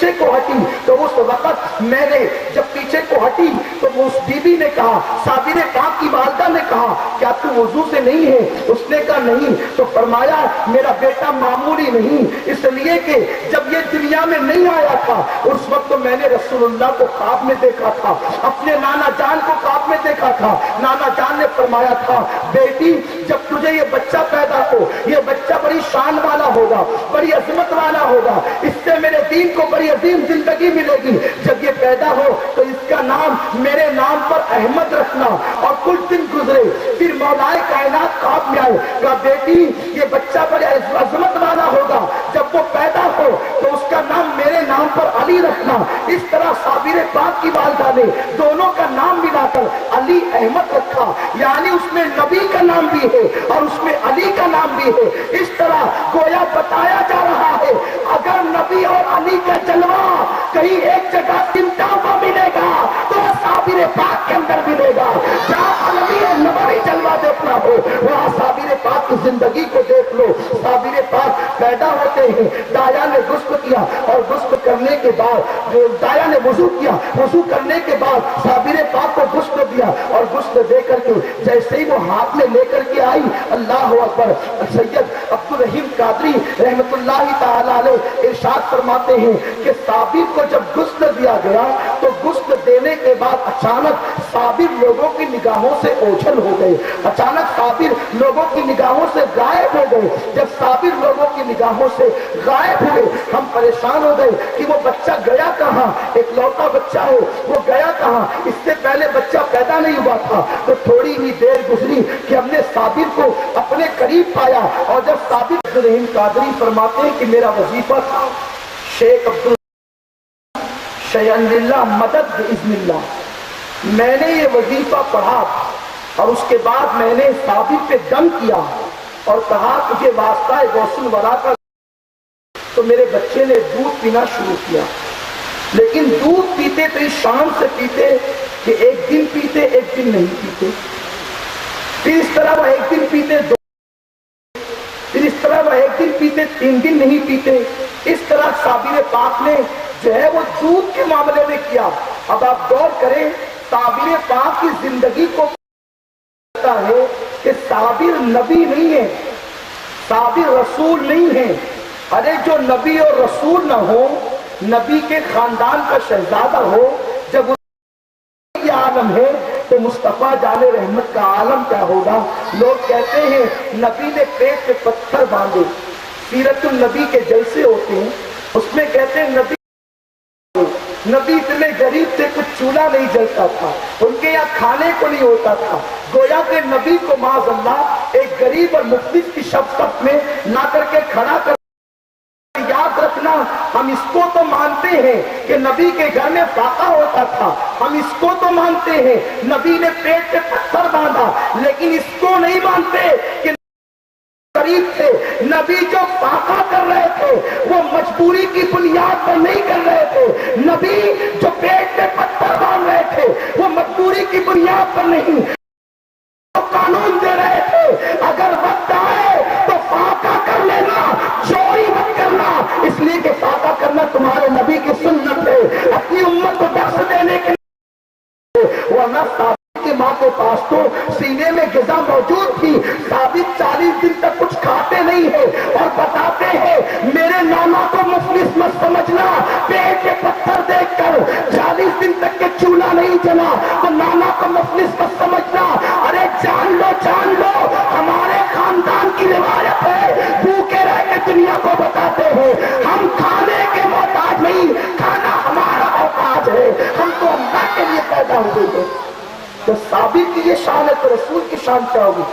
پیچھے کو ہٹی تو اس وقت میں نے جب پیچھے کو ہٹی تو اس بیوی نے کہا، صابر پاک کی والدہ نے کہا کیا تو وضو سے نہیں ہے؟ اس نے کہا نہیں۔ تو فرمایا میرا بیٹا معمولی نہیں، اس لیے کہ جب یہ دنیا میں نہیں آیا تھا اس وقت تو میں نے رسول اللہ کو خواب میں دیکھا تھا، اپنے نانا جان کو خواب میں دیکھا تھا۔ نانا جان نے فرمایا تھا بیٹی جب تجھے یہ بچہ پیدا ہو، یہ بچہ بڑی شان والا ہوگا، بڑی عظمت والا ہوگا، اس سے میرے دین کو بڑی عظیم زندگی ملے گی۔ جب یہ پیدا ہو تو اس کا نام میرے نام پر احمد رکھنا۔ اور کچھ دن گزرے، پھر مولا کائنات خواب میں آئے، کہا بیٹی یہ بچہ بڑی عظمت والا ہوگا، جب وہ پیدا ہو تو اس کا نام میرے نام پر علی رکھنا۔ اس طرح صابر پاک کی والدہ نے دونوں کا نام ملا کر علی احمد رکھا، یعنی اس میں نبی کا نام بھی ہے اور اس میں علی کا نام بھی ہے۔ اس طرح گویا بتایا جا رہا ہے اگر نبی اور علی کا جلوہ کہیں ایک جگہ سمٹا ہوا ملے گا تو صابر پاک کے اندر ملے گا۔ جہاں علی اور نبوی جلوہ دیکھنا ہو وہاں صابر پاک کی زندگی کو دیکھ لو۔ صابر پاک پیدا ہوتے ہیں، دایا نے غسل کیا اور غسل کرنے کے بعد دایا نے وضو کیا، وضو کرنے کے بعد صابر پاک کو غسل دیا اور غسل دے کر کے جیسے ہی وہ ہاتھ میں لے کر کے آئی، اللہ اکبر، سید عبد الرحیم قادری رحمت اللہ تعالی علیہ ارشاد فرماتے ہیں کہ صابر کو جب غسل دیا گیا تو غسل دینے کے بعد اچانک صابر لوگوں کی نگاہوں سے اوجھل ہو گئے، اچانک صابر لوگوں کی نگاہوں سے غائب ہو گئے۔ جب صابر لوگوں کی نگاہوں سے غائب ہوئے ہم پریشان ہو گئے کہ وہ بچہ گیا کہاں، ایک لوٹا بچہ ہے وہ گیا کہاں، اس سے پہلے بچہ پیدا نہیں ہوا تھا۔ تو تھوڑی ہی دیر گزری کہ ہم نے صابر کو اپنے قریب پایا اور جب صابر عبد الرحیم قادری فرماتے ہیں کہ میرا وظیفہ تھا شیخ عبد شیئن للہ مدد باذن اللہ، میں نے یہ وظیفہ پڑھا اور اس کے بعد میں نے صابر پہ دم کیا اور کہا تجھے واسطہ ہے غوث الورا کا، تو میرے بچے نے دودھ پینا شروع کیا، لیکن دودھ پیتے تو اس شان سے پیتے کہ ایک دن پیتے ایک دن نہیں پیتے، پھر اس طرح وہ ایک دن پیتے دو، پھر اس طرح وہ ایک دن پیتے 3 دن نہیں پیتے۔ اس طرح صابر پاک نے جو ہے وہ دودھ کے معاملے میں کیا۔ اب آپ غور کریں صابر پاک کی زندگی کو کہتا ہے کہ صابر نبی نہیں ہے، صابر رسول نہیں ہے۔ ارے جو نبی اور رسول نہ ہو، نبی کے خاندان کا شہزادہ ہو، جب یہ عالم ہے تو مصطفیٰ جان رحمت کا عالم کیا ہوگا۔ لوگ کہتے ہیں نبی نے پیٹ پہ پتھر باندھے، سیرت النبی کے جلسے ہوتے ہیں، اس میں کہتے ہیں نبی اتنے غریب تھے کچھ چولہا نہیں جلتا تھا، ان کے یہاں کھانے کو نہیں ہوتا تھا، گویا کہ نبی کو معاذ اللہ ایک غریب اور مفلس کی شفقت میں لا کر کے کھڑا کر۔ یاد رکھنا ہم اس کو تو مانتے ہیں کہ نبی کے گھر میں فاقہ ہوتا تھا، ہم اس کو تو مانتے ہیں نبی نے پیٹ پہ پتھر باندھا، لیکن اس کو نہیں مانتے کہ غریب تھے۔ نبی جو فاقہ کر رہے تھے وہ مجبوری کی بنیاد پر نہیں کر رہے تھے، نبی جو پیٹ پہ پتھر باندھ رہے تھے وہ مجبوری کی بنیاد پر نہیں، وہ قانون دے رہے تھے اگر وقت آئے تو فاقہ کر لینا، چوری مت کرنا، اس لیے کہ فاقہ کرنا تمہارے نبی کی سنت ہے، اپنی امت کو درس دینے کے لیے۔ ورنہ صابر کی ماں کے پاس تو سینے میں غذا موجود تھی، صابر 40 دن تک کچھ کھاتے نہیں ہے اور بتاتے ہیں میرے نانا کو مفلس مت سمجھنا، پیٹ کے پتھر دیکھ کر 40 دن تک کے چولہا نہیں جلا تو نانا کو مفلس مت سمجھنا۔ ارے جان لو ہمارے خاندان کی روایت ہے، بھوکے رہ کے دنیا کو بتاتے ہیں ہم کھانے کے محتاج نہیں، کھانا ہمارا اوقات ہے، ہم تو اللہ کے لیے پیدا ہوئے ہیں۔ تو صابر کی یہ شان ہے تو رسول کی شان کیا ہوگی۔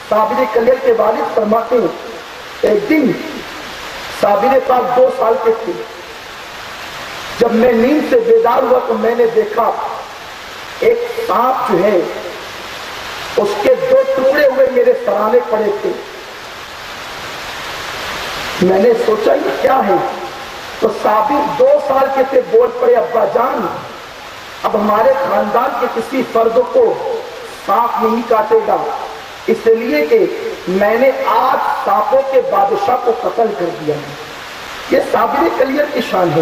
صابر کلیر کے والد فرماتے ہیں ایک دن صابر پاک 2 سال کے تھے، جب میں نیند سے بیدار ہوا تو میں نے دیکھا ایک سانپ جو ہے اس کے 2 ٹکڑے ہوئے میرے سرانے پڑے تھے۔ میں نے سوچا یہ کیا ہے، تو صابر 2 سال کے تھے، بول پڑے ابا جان اب ہمارے خاندان کے کسی فرد کو سانپ نہیں کاٹے گا، اس لیے کہ میں نے آج سانپوں کے بادشاہ کو قتل کر دیا ہے۔ یہ صابر کلیر کی شان ہے۔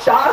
4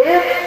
1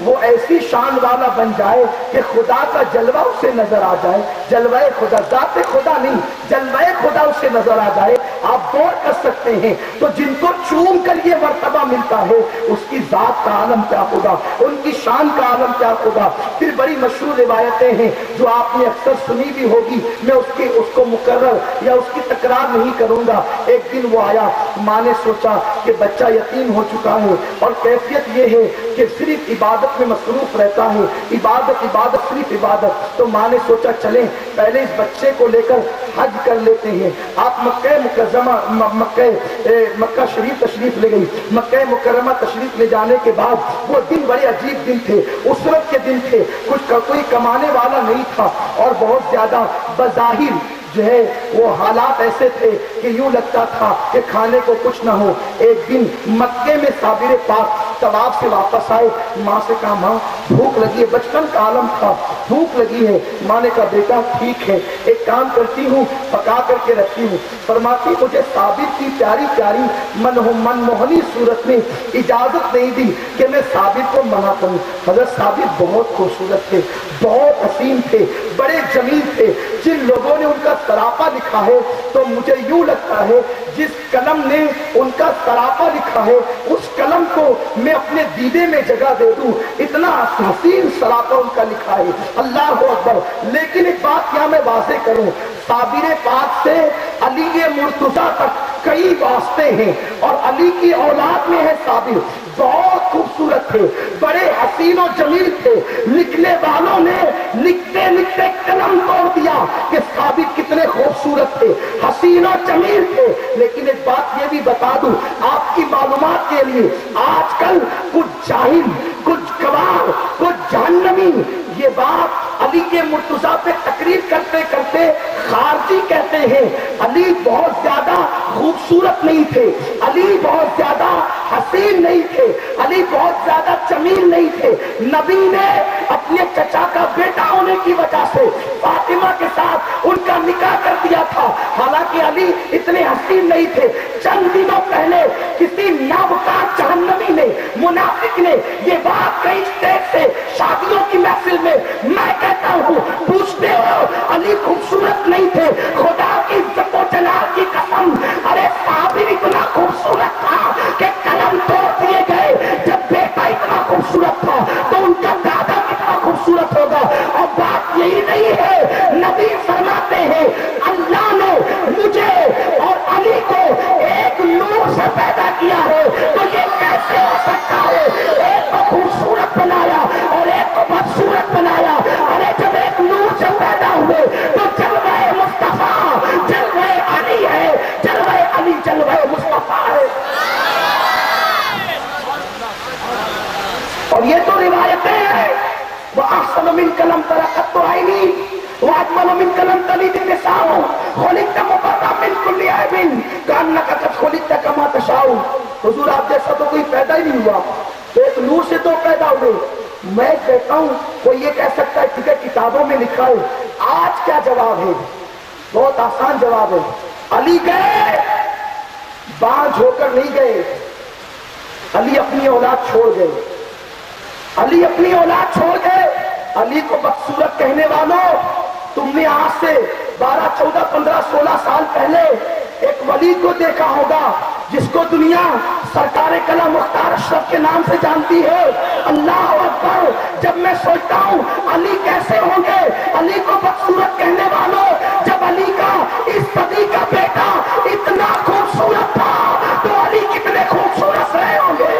وہ ایسی شان والا بن جائے کہ خدا کا جلوہ اسے نظر آ جائے. جلوہ خدا، ذات خدا نہیں، جلوہ خدا اسے نظر آ جائے. آپ غور کر سکتے ہیں تو جن کو چوم کر یہ مرتبہ ملتا ہے اس کی ذات کا عالم کیا ہوگا، ان کی شان کا عالم کیا ہوگا. پھر بڑی مشہور روایتیں ہیں جو آپ نے اکثر سنی بھی ہوگی، میں اس کو مکرر یا اس کی تکرار نہیں کروں گا. ایک دن وہ آیا، ماں نے سوچا کہ بچہ یتیم ہو چکا ہے اور کیفیت یہ ہے کہ صرف عبادت میں مصروف رہتا ہے، عبادت صرف عبادت. تو ماں نے سوچا چلیں پہلے اس بچے کو لے کر حج کر لیتے ہیں. آپ مکہ شریف تشریف لے گئی. مکہ مکرمہ تشریف لے جانے کے بعد وہ دن بڑے عجیب دن تھے، اسرت کے دن تھے. کوئی کمانے والا نہیں تھا اور بہت زیادہ بظاہر جو ہے وہ حالات ایسے تھے کہ یوں لگتا تھا کہ کھانے کو کچھ نہ ہو. ایک دن مکے میں صابر پاک طواف سے واپس آئے. ماں سے کہا ماں بھوک لگی ہے، بچپن کا عالم تھا، بھوک لگی ہے. ماں نے کہا بیٹا ٹھیک ہے، ایک کام کرتی ہوں پکا کر کے رکھتی ہوں. فرماتی مجھے ثابت کی پیاری پیاری منموہنی صورت میں اجازت نہیں دی کہ میں ثابت کو منع کروں. حضرت ثابت بہت خوبصورت تھے، بہت حسین تھے، بڑے جمیل تھے. جن لوگوں نے ان کا سراپا لکھا ہے تو مجھے یوں لگتا ہے جس قلم نے ان کا سراپا لکھا ہے اس قلم کو میں اپنے دیدے میں جگہ دے دوں، اتنا حسین سراپا ان کا لکھا ہے. اللہ اکبر. لیکن ایک بات کیا میں واضح کروں، صابر پاک سے علی مرتضیٰ تک کئی واسطے ہیں اور علی کی اولاد میں ہے صابر. بہت خوبصورت تھے، بڑے حسین و جمیل تھے. لکھنے والوں نے لکھتے لکھتے قلم توڑ دیا کہ ثابت کتنے خوبصورت تھے، حسین و جمیل تھے. لیکن ایک بات یہ بھی بتا دوں آپ کی معلومات کے لیے، آج کل کچھ جاہل، کچھ گوار، کچھ جہنمی یہ بات علی کے مرتضیٰ پہ تقریر کرتے کرتے خارجی کہتے ہیں علی بہت زیادہ خوبصورت نہیں تھے، علی بہت زیادہ حسین نہیں تھے، علی بہت زیادہ جمیل نہیں تھے. نبی نے اپنے چچا کا بیٹا ہونے کی وجہ سے فاطمہ کے ساتھ ان کا نکاح کر دیا تھا، حالانکہ علی اتنے حسین نہیں تھے. چند دنوں پہلے کسی نابکار جہنمی نے، منافق نے یہ بات کئی اسٹیج سے شادیوں کی محفل میں میں کہتا ہوں پوچھتے ہو علی خوبصورت نہیں تھے، خدا کی عزت و جلال کی قسم ارے صابر اتنا خوبصورت تھا کہ قلم توڑ دیے گئے. جب بیٹا اتنا خوبصورت تھا تو ان کا دادا کتنا خوبصورت ہوگا. اور بات یہی نہیں ہے، نبی فرماتے ہیں اللہ نے مجھے اور علی کو ایک نور سے پیدا کیا ہے، تو یہ کیسے ہو سکتا ہے؟ ایک کو خوبصورت بنایا اور ایک کو بدصورت بنایا. ارے جب ایک نور سے پیدا ہوئے تو جلوہ مصطفیٰ جلوہ علی ہے، جلوہ علی جلوہ مصطفیٰ ہے. اور یہ تو روایتیں ہیں. وَأَحْسَنُ مِنْكَ لَمْ تَرَ قَطُّ عَيْنِي وَأَجْمَلُ مِنْكَ لَمْ تَلِدْ النِّسَاءُ خُلِقْتَ مُبَرَّأً مِنْ كُلِّ عَيْبٍ كَأَنَّكَ قَدْ خُلِقْتَ كَمَا تَشَاءُ. حضور آپ جیسا تو کوئی پیدا ہی نہیں ہوا، ایک نور سے تو پیدا ہوئے. میں کہتا ہوں کوئی یہ کہہ سکتا ہے ٹھیک ہے کتابوں میں لکھا ہے، آج کیا جواب ہے؟ بہت آسان جواب ہے. علی گئے، بانجھ ہو کر نہیں گئے، علی اپنی اولاد چھوڑ گئے، علی اپنی اولاد چھوڑ گئے. علی کو بدصورت کہنے والوں، تم نے آج سے 12 14 15 16 سال پہلے ایک ولی کو دیکھا ہوگا جس کو دنیا سرکار کلام مختار اشرف کے نام سے جانتی ہے. اللہ اکبر. جب میں سوچتا ہوں علی کیسے ہوں گے، علی کو بدصورت کہنے والوں، جب علی کا اس صدی کا بیٹا اتنا خوبصورت تھا تو علی کتنے خوبصورت رہے ہوں گے.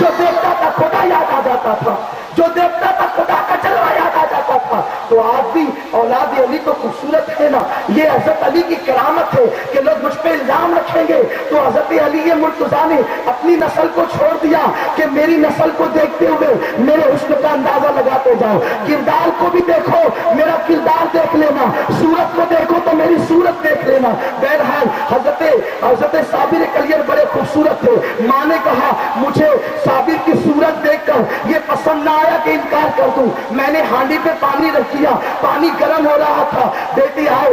جو دیکھتا تھا خدا یاد آ جاتا تھا، جو دیکھتا تھا خدا کا جلوہ یاد آ جاتا تھا. تو آج بھی اولاد علی تو خوبصورت ہے نا. یہ حضرت علی کی کرامت ہے کہ لوگ مجھ پہ الزام رکھیں گے تو حضرت علی مرتضیٰ نے اپنی نسل کو چھوڑ دیا کہ میری نسل کو دیکھتے ہوئے میرے حسن کا اندازہ لگاتے جاؤ. کردار کو بھی دیکھو، میرا کردار دیکھ لینا، صورت کو دیکھو تو میری صورت دیکھ لینا. بہرحال حضرت صابر کلیر بڑے خوبصورت تھے. ماں نے کہا مجھے صابر کی صورت دیکھ کر یہ پسند نہ آیا کہ انکار کر دوں. میں نے ہانڈی پہ پانی رکھ دیا، پانی گرم ہو رہا تھا. بیٹی آئے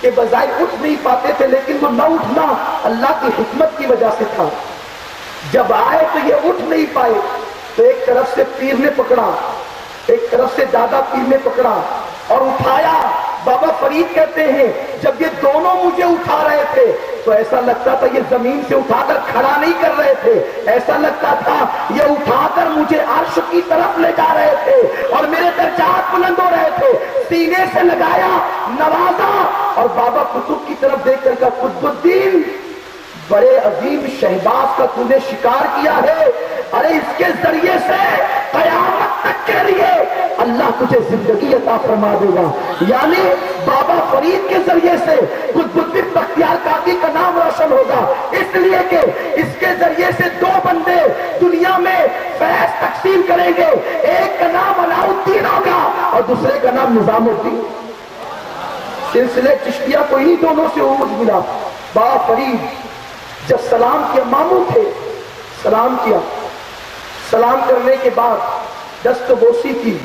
کہ بظاہر اٹھ نہیں پاتے تھے، لیکن وہ نہ اٹھنا اللہ کی حکمت کی وجہ سے تھا۔ جب آئے تو یہ اٹھ نہیں پائے، تو ایک طرف سے پیر نے پکڑا، ایک طرف سے دادا پیر نے پکڑا اور اٹھایا۔ بابا فرید کہتے ہیں جب یہ دونوں مجھے اٹھا رہے تھے تو ایسا لگتا تھا یہ زمین سے اٹھا کر کھڑا نہیں کر رہے تھے، ایسا لگتا تھا یہ اٹھا کر مجھے عرش کی طرف لے جا رہے تھے اور میرے درجات بلند ہو رہے تھے۔ سینے سے لگایا، نوازا اور بابا قطب کی طرف دیکھ کر کہا قطب الدین بڑے عظیم شہباز کا تو نے شکار کیا ہے، ارے اس کے ذریعے سے قیامت تک کے لیے اللہ تجھے زندگی عطا فرما دے گا۔ یعنی بابا فرید کے ذریعے سے قطب الدین بختیار کاکی کا نام روشن ہوگا، اس لیے کہ اس کے ذریعے سے دو بندے دنیا میں فیض تقسیم کریں گے، ایک کا نام علاء الدین ہوگا اور دوسرے کا نام نظام الدین۔ سلسلے چشتیہ کو انہی دونوں سے عروج ملا۔ بابا فرید جب سلام کیا، ماموں تھے، سلام کیا، سلام کرنے کے بعد دست بوسی کی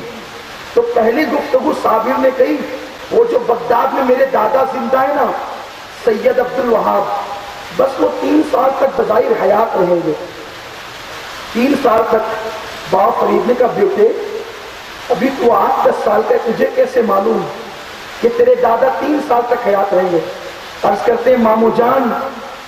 تو پہلی گفتگو صابر نے کہی وہ جو بغداد میں میرے دادا زندہ ہے نا سید عبد الوہاب، بس وہ 3 سال تک بظاہر حیات رہیں گے، 3 سال تک۔ بابا فرید نے کہا بیٹے ابھی تو 8-10 سال کا، تجھے کیسے معلوم کہ تیرے دادا 3 سال تک حیات رہیں گے؟ عرض کرتے ہیں مامو جان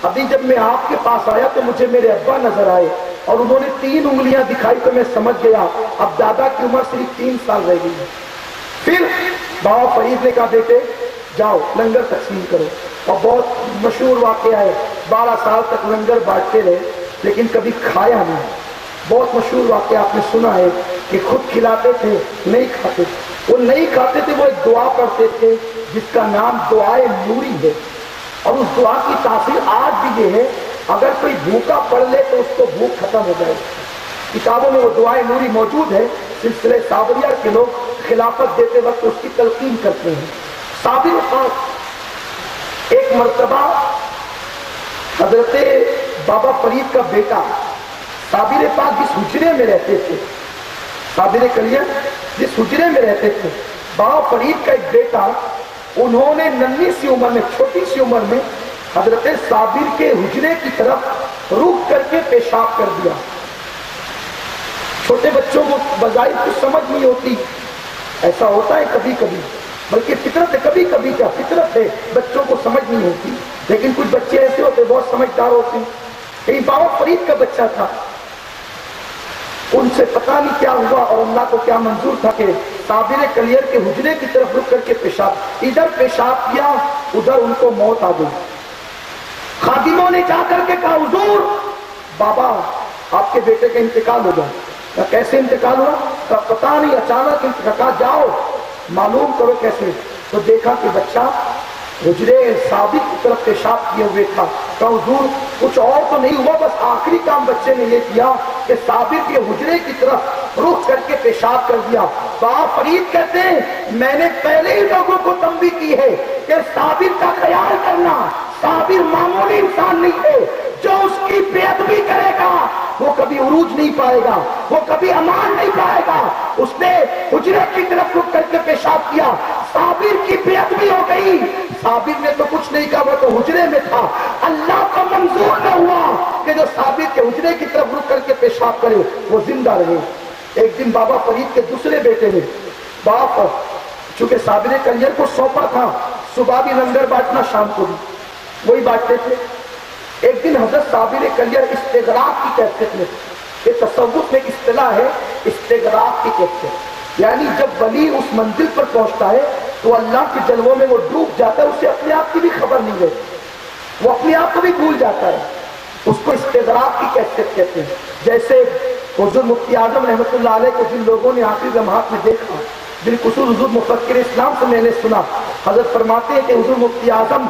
ابھی جب میں آپ کے پاس آیا تو مجھے میرے ابا نظر آئے اور انہوں نے 3 انگلیاں دکھائی تو میں سمجھ گیا اب دادا کی عمر صرف 3 سال رہ گئی ہے۔ پھر بابا فرید نے کہا بیٹے جاؤ لنگر تقسیم کرو، اور بہت مشہور واقعہ ہے 12 سال تک لنگر بانٹتے رہے لیکن کبھی کھایا نہیں۔ بہت مشہور واقعہ آپ نے سنا ہے کہ خود کھلاتے تھے نہیں کھاتے، وہ نہیں کھاتے تھے، وہ ایک دعا پڑھتے تھے جس کا نام دعائے نوری ہے، اور اس دعا کی تاثیر آج بھی یہ ہے اگر کوئی بھوکا پڑھ لے تو اس کو بھوک ختم ہو جائے۔ کتابوں میں وہ دعائے نوری موجود ہے، سلسلے صابریہ کے لوگ خلافت دیتے وقت اس کی تلقین کرتے ہیں۔ صابر پاک ایک مرتبہ حضرت بابا فرید کا بیٹا صابر پاک جس حجرے میں رہتے تھے، صابر کلیہ جس حجرے میں رہتے تھے، بابا فرید کا ایک بیٹا انہوں نے ننھی سی عمر میں، چھوٹی سی عمر میں حضرت صابر کے حجرے کی طرف رک کر کے پیشاب کر دیا۔ چھوٹے بچوں کو بظاہر کچھ سمجھ نہیں ہوتی، ایسا ہوتا ہے کبھی کبھی، بلکہ فطرت ہے، کبھی کبھی کیا فطرت ہے بچوں کو سمجھ نہیں ہوتی، لیکن کچھ بچے ایسے ہوتے بہت سمجھدار ہوتے ہیں۔ کہیں بابا فرید کا بچہ تھا، ان سے پتہ نہیں کیا ہوا اور اللہ کو کیا منظور تھا کہ صابر کلیر کے حجرے کی طرف رک کر کے پیشاب، ادھر پیشاب کیا ادھر ان کو موت آ گئی۔ خادموں نے جا کر کے کہا حضور بابا آپ کے بیٹے کا انتقال ہو گیا۔ کیسے انتقال ہوا؟ کہا پتہ نہیں اچانک انتقال۔ کہا جاؤ معلوم کرو کیسے، تو دیکھا کہ بچہ حجرے صابر کی طرف پیشاب کیے ہوئے تھا۔ کہا حضور کچھ اور تو نہیں ہوا، بس آخری کام بچے نے یہ کیا کہ صابر کے حجرے کی طرف رخ کر کے پیشاب کر دیا۔ بابا فرید کہتے ہیں میں نے پہلے ہی لوگوں کو تنبیہ کی ہے کہ صابر کا خیال کرنا، صابر معمولی انسان نہیں ہے، جو اس کی بے ادبی کرے گا وہ کبھی عروج نہیں پائے گا، وہ کبھی امان نہیں پائے گا۔ اس نے حجرے کی طرف رک کر کے پیشاب کیا، صابر کی بے ادبی ہو گئی، صابر نے تو کچھ نہیں کہا، وہ تو حجرے میں تھا۔ اللہ کو منظور نہ ہوا کہ جو صابر کے حجرے کی طرف رک کر کے پیشاب کرے وہ زندہ رہے۔ ایک دن بابا فرید کے دوسرے بیٹے نے باپ چونکہ صابر کلیر کو سونپا تھا صبح بھی لنگر بانٹنا شام کو بھی وہی بانٹتے تھے۔ ایک دن حضرت صابر کلیر استغراق کی کیفیت میں، یہ تصوف میں ایک اصطلاح ہے استغراق کی کیفیت، یعنی جب ولی اس منزل پر پہنچتا ہے تو اللہ کے جلووں میں وہ ڈوب جاتا ہے، اسے اپنے آپ کی بھی خبر نہیں رہتی، وہ اپنے آپ کو بھی بھول جاتا ہے، اس کو استغراق کی کیفیت کہتے ہیں۔ جیسے حضور مفتی اعظم رحمۃ اللہ علیہ کو جن لوگوں نے آخری لمحات میں دیکھا، بالخصوص حضور مفکر اسلام سے میں نے سنا، حضرت فرماتے ہیں کہ حضور مفتی اعظم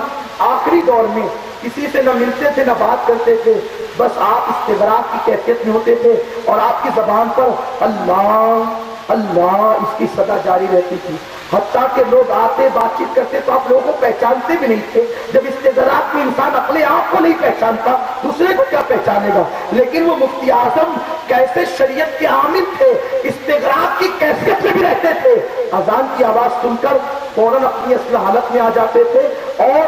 آخری دور میں کسی سے نہ ملتے تھے نہ بات کرتے تھے، بس آپ استغراق کی کیفیت میں ہوتے تھے اور آپ کی زبان پر اللہ اللہ اس کی صدا جاری رہتی تھی، حتیٰ کہ لوگ آتے بات چیت کرتے تو آپ لوگوں کو پہچانتے بھی نہیں تھے۔ جب استغراق میں انسان اپنے آپ کو نہیں پہچانتا دوسرے کو کیا پہچانے گا؟ لیکن وہ مفتی اعظم کیسے شریعت کے عامل تھے، استغراق کی کیفیت میں بھی رہتے تھے، اذان کی آواز سن کر فوراً اپنی اصل حالت میں آ جاتے تھے اور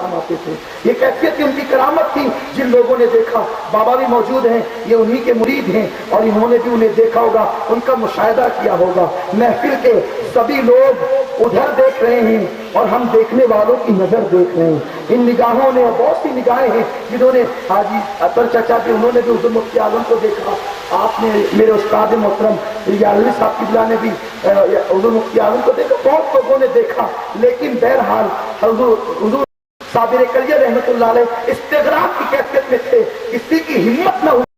فرماتے تھے. یہ کیفیت ان کی کرامت تھی. جن لوگوں نے دیکھا, بابا بھی موجود ہیں, یہ انہی کے مرید ہیں, اور انہوں نے بھی انہیں دیکھا ہوگا, ان کا مشاہدہ کیا ہوگا. محفل کے سبھی لوگ ادھر دیکھ رہے ہیں اور ہم دیکھنے والوں کی نظر دیکھ رہے ہیں. ان نگاہوں نے, بہت سی نگاہیں ہیں جنہوں نے, حاجی اطہر چچا بھی, انہوں نے بھی حضور مفتی اعظم کو دیکھا. آپ نے, میرے استاد محترم یالوی صاحب قبلہ نے بھی حضور مفتی اعظم کو دیکھا. بہت لوگوں نے دیکھا, لیکن بہرحال حضور صابر کلیہ رحمت اللہ علیہ استغراق کی کیفیت میں تھے. کسی کی ہمت نہ ہوئی